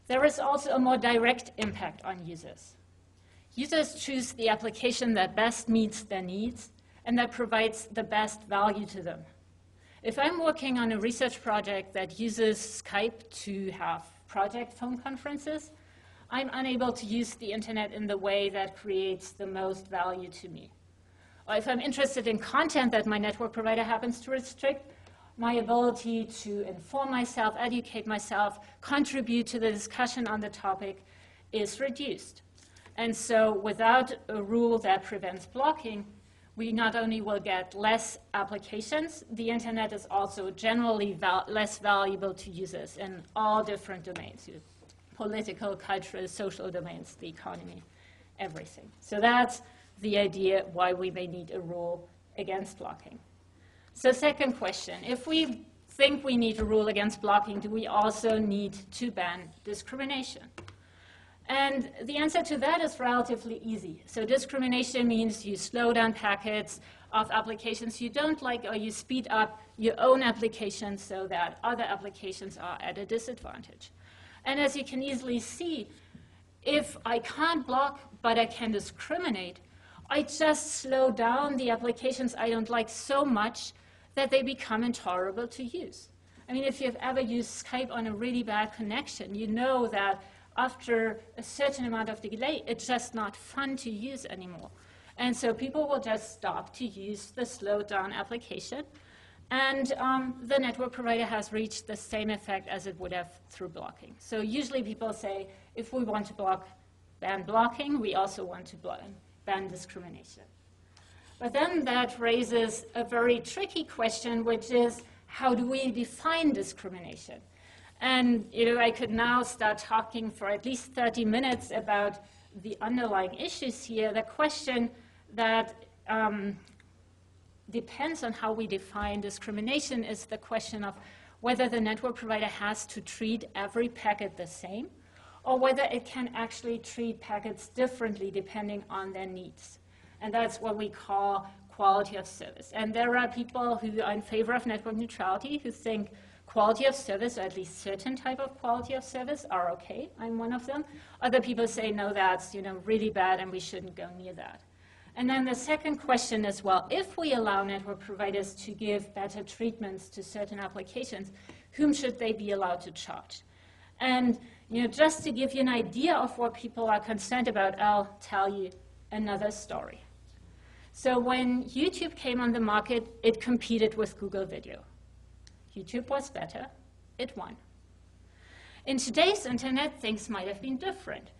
there is also a more direct impact on users. Users choose the application that best meets their needs and that provides the best value to them. If I'm working on a research project that uses Skype to have project phone conferences, I'm unable to use the internet in the way that creates the most value to me. Or if I'm interested in content that my network provider happens to restrict, my ability to inform myself, educate myself, contribute to the discussion on the topic is reduced. And so without a rule that prevents blocking, we not only will get less applications, the internet is also generally less valuable to users in all different domains, political, cultural, social domains, the economy, everything. So that's the idea why we may need a rule against blocking. So second question, if we think we need a rule against blocking, do we also need to ban discrimination? And the answer to that is relatively easy. So discrimination means you slow down packets of applications you don't like, or you speed up your own applications so that other applications are at a disadvantage. And as you can easily see, if I can't block but I can discriminate, I just slow down the applications I don't like so much that they become intolerable to use. I mean, if you've ever used Skype on a really bad connection, you know that after a certain amount of delay, it's just not fun to use anymore. And so people will just stop to use the slowed down application. And the network provider has reached the same effect as it would have through blocking. So usually people say, if we want to ban blocking, we also want to ban discrimination. But then that raises a very tricky question, which is, how do we define discrimination? And I could now start talking for at least 30 minutes about the underlying issues here. The question that depends on how we define discrimination is the question of whether the network provider has to treat every packet the same, or whether it can actually treat packets differently depending on their needs. And that's what we call quality of service. And there are people who are in favor of network neutrality who think quality of service, or at least certain type of quality of service, are okay. I'm one of them. Other people say, no, that's really bad and we shouldn't go near that. And then the second question is, well, if we allow network providers to give better treatments to certain applications, whom should they be allowed to charge? And just to give you an idea of what people are concerned about, I'll tell you another story. So when YouTube came on the market, it competed with Google Video. YouTube was better, it won. In today's internet, things might have been different.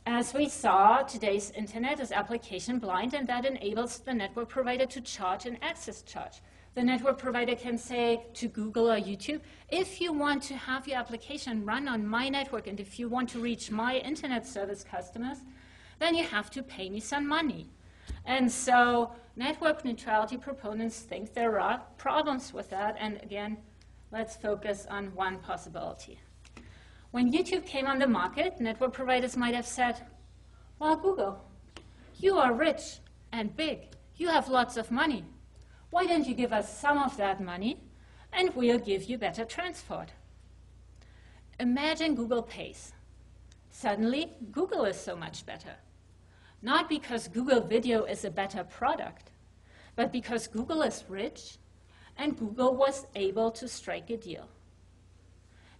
As we saw, today's internet is application blind, and that enables the network provider to charge an access charge. The network provider can say to Google or YouTube, if you want to have your application run on my network, and if you want to reach my internet service customers, then you have to pay me some money. And so network neutrality proponents think there are problems with that. And again, let's focus on one possibility. When YouTube came on the market, network providers might have said, well, Google, you are rich and big. You have lots of money. Why don't you give us some of that money, and we'll give you better transport? Imagine Google pays. Suddenly, Google is so much better. Not because Google Video is a better product, but because Google is rich and Google was able to strike a deal.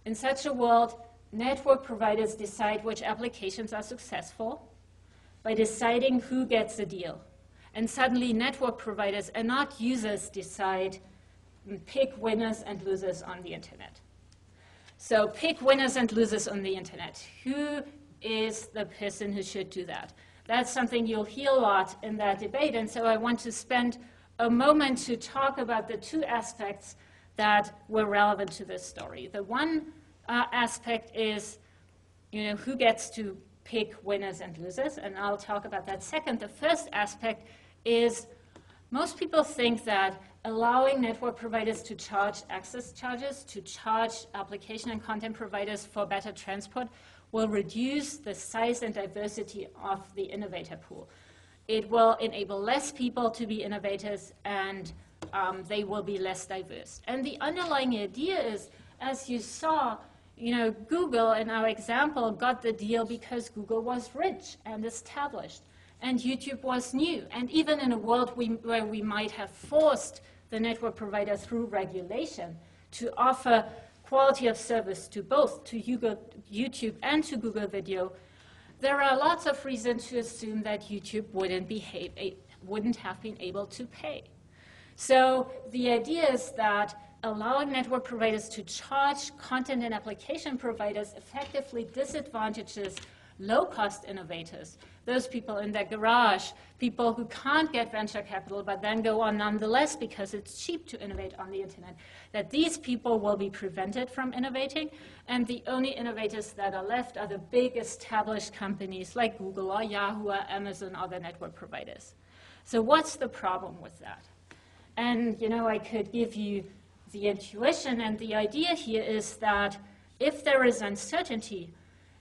In such a world, network providers decide which applications are successful by deciding who gets the deal. And suddenly network providers and not users decide, pick winners and losers on the internet. So pick winners and losers on the internet. Who is the person who should do that? That's something you'll hear a lot in that debate, and so I want to spend a moment to talk about the two aspects that were relevant to this story. The one aspect is, who gets to pick winners and losers, and I'll talk about that second. The first aspect is most people think that allowing network providers to charge access charges, to charge application and content providers for better transport, will reduce the size and diversity of the innovator pool. It will enable less people to be innovators, and they will be less diverse. And the underlying idea is, as you saw, Google, in our example, got the deal because Google was rich and established, and YouTube was new. And even in a world where we might have forced the network provider through regulation to offer quality of service to both, to YouTube and to Google Video, there are lots of reasons to assume that YouTube wouldn't have been able to pay. So the idea is that allowing network providers to charge content and application providers effectively disadvantages low-cost innovators, those people in their garage, people who can't get venture capital but then go on nonetheless because it's cheap to innovate on the internet, that these people will be prevented from innovating, and the only innovators that are left are the big established companies like Google or Yahoo or Amazon or the network providers. So what's the problem with that? And I could give you the intuition, and the idea here is that if there is uncertainty,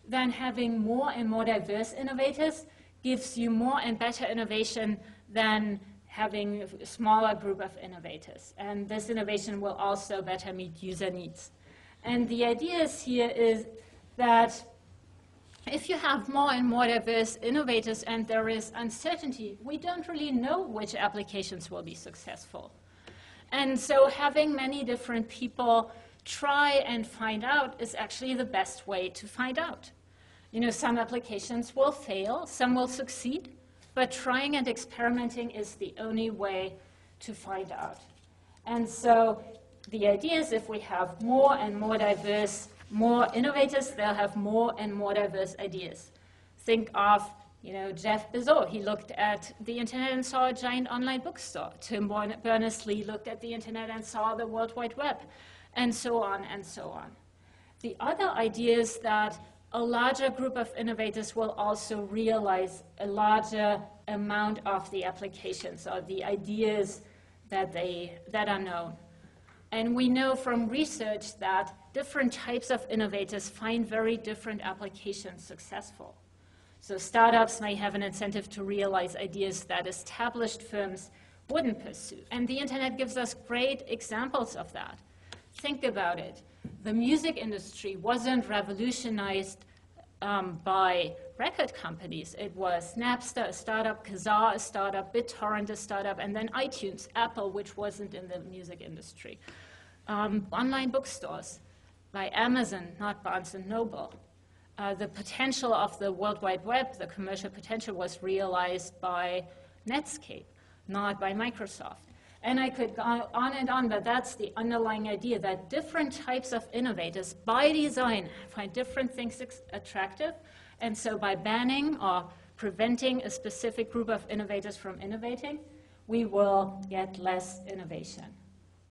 then having more and more diverse innovators gives you more and better innovation than having a smaller group of innovators. And this innovation will also better meet user needs. And the idea here is that if you have more and more diverse innovators and there is uncertainty, we don't really know which applications will be successful. And so having many different people try and find out is actually the best way to find out. Some applications will fail, some will succeed, but trying and experimenting is the only way to find out. And so the idea is if we have more and more diverse, more innovators, they'll have more and more diverse ideas. Think of Jeff Bezos. He looked at the internet and saw a giant online bookstore. Tim Berners-Lee looked at the internet and saw the World Wide Web, and so on and so on. The other idea is that a larger group of innovators will also realize a larger amount of the applications or the ideas that are known. And we know from research that different types of innovators find very different applications successful. So startups may have an incentive to realize ideas that established firms wouldn't pursue. And the internet gives us great examples of that. Think about it. The music industry wasn't revolutionized by record companies. It was Napster, a startup, Kazaa, a startup, BitTorrent, a startup, and then iTunes, Apple, which wasn't in the music industry. Online bookstores by Amazon, not Barnes & Noble. The potential of the World Wide Web, the commercial potential, was realized by Netscape, not by Microsoft. And I could go on and on, but that's the underlying idea, that different types of innovators, by design, find different things attractive. And so by banning or preventing a specific group of innovators from innovating, we will get less innovation.